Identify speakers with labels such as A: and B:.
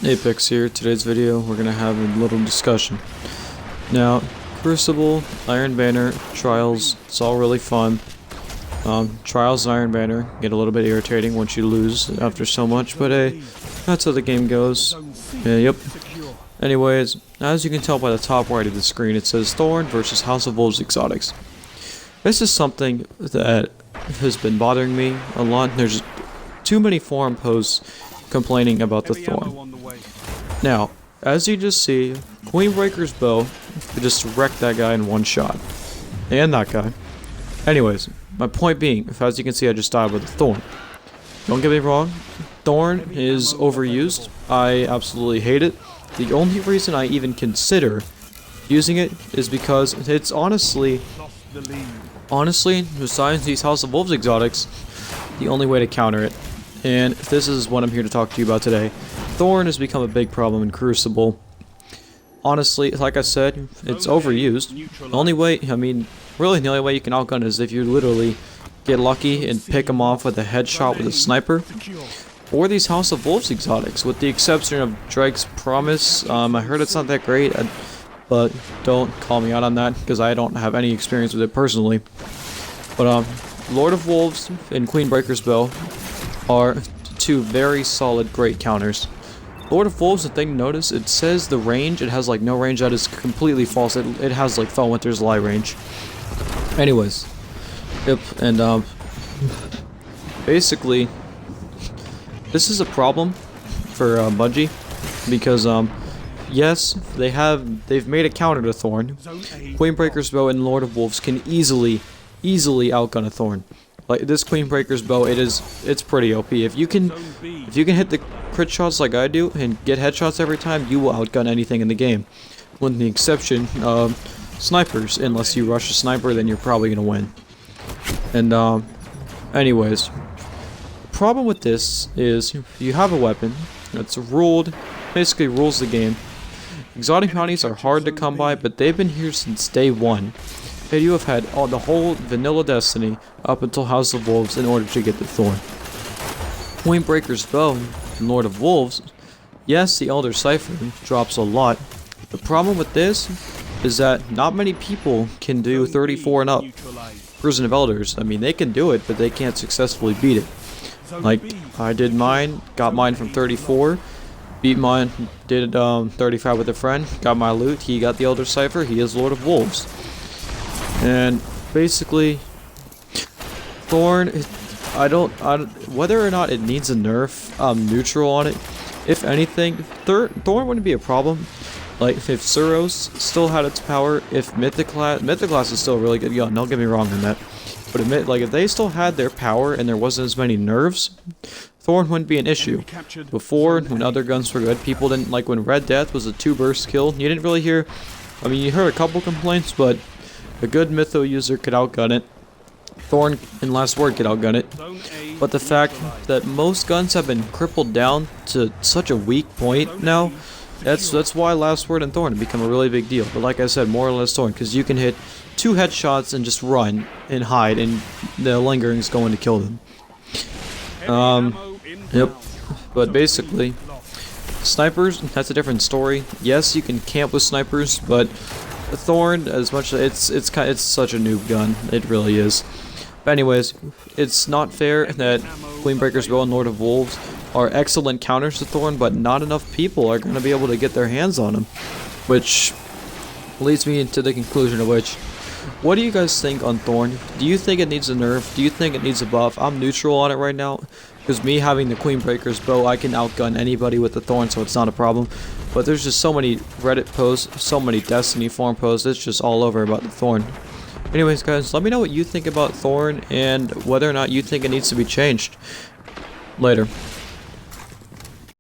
A: Apex here. Today's video we're gonna have a little discussion. Now, Crucible, Iron Banner, Trials, it's all really fun. Trials and Iron Banner get a little bit irritating once you lose after so much, but hey, that's how the game goes. Yep. Anyways, as you can tell by the top right of the screen, it says Thorn versus House of Wolves Exotics. This is something that has been bothering me a lot. There's too many forum posts complaining about the Thorn. Now, as you just see, Queenbreakers bow could just wreck that guy in one shot. And that guy. Anyways, my point being, as you can see, I just died with the Thorn. Don't get me wrong, Thorn is overused. I absolutely hate it. The only reason I even consider using it is because it's honestly, besides these House of Wolves exotics, the only way to counter it. And this is what I'm here to talk to you about today. Thorn has become a big problem in Crucible. Honestly, like I said, it's overused. The only way, really the only way you can outgun it is if you literally get lucky and pick them off with a headshot with a sniper. Or these House of Wolves exotics, with the exception of Drake's Promise. I heard it's not that great, but don't call me out on that because I don't have any experience with it personally. But Lord of Wolves and Queenbreakers bow are two very solid great counters. Lord of Wolves, the thing to notice, it says the range, it has like no range. That is completely false. It has like Fellwinter's Lie range. Anyways, yep, and basically this is a problem for Bungie because yes, they've made a counter to Thorn. Queenbreakers bow and Lord of Wolves can easily outgun a Thorn. Like this Queenbreakers bow, it's pretty OP. If you can hit the crit shots like I do and get headshots every time, you will outgun anything in the game. With the exception of snipers. Unless you rush a sniper, then you're probably gonna win. And anyways, the problem with this is you have a weapon that's basically rules the game. Exotic bounties are hard to come by, but they've been here since day one. And you have had the whole vanilla Destiny up until House of Wolves in order to get the Thorn. Queenbreakers bow and Lord of Wolves, yes, the Elder Cipher drops a lot. The problem with this is that not many people can do 34 and up. Prison of Elders, they can do it, but they can't successfully beat it. Like, I did mine, got mine from 34, beat mine, did 35 with a friend, got my loot, he got the Elder Cipher, he is Lord of Wolves. And basically, Thorn, whether or not it needs a nerf, I'm neutral on it. If anything, Thorn wouldn't be a problem. Like, if Suros still had its power, if Mythoclast is still a really good gun, don't get me wrong on that. But if they still had their power and there wasn't as many nerfs, Thorn wouldn't be an issue. Before, when other guns were good, people didn't, like when Red Death was a 2-burst kill, you didn't really hear, you heard a couple complaints, but a good Mytho user could outgun it. Thorn and Last Word could outgun it. But the fact that most guns have been crippled down to such a weak point now, that's why Last Word and Thorn have become a really big deal. But like I said, more or less Thorn, because you can hit 2 headshots and just run and hide, and the lingering is going to kill them. Yep. But basically, snipers, that's a different story. Yes, you can camp with snipers, but Thorn, as much as it's such a noob gun, it really is. But anyways, it's not fair that Queenbreakers bow and Lord of Wolves are excellent counters to Thorn, but not enough people are going to be able to get their hands on them. Which leads me into the conclusion of which, what do you guys think on Thorn? Do you think it needs a nerf? Do you think it needs a buff? I'm neutral on it right now, because me having the Queenbreakers bow, I can outgun anybody with the Thorn, so it's not a problem. But there's just so many Reddit posts, so many Destiny forum posts, it's just all over about the Thorn. Anyways guys, let me know what you think about Thorn and whether or not you think it needs to be changed. Later.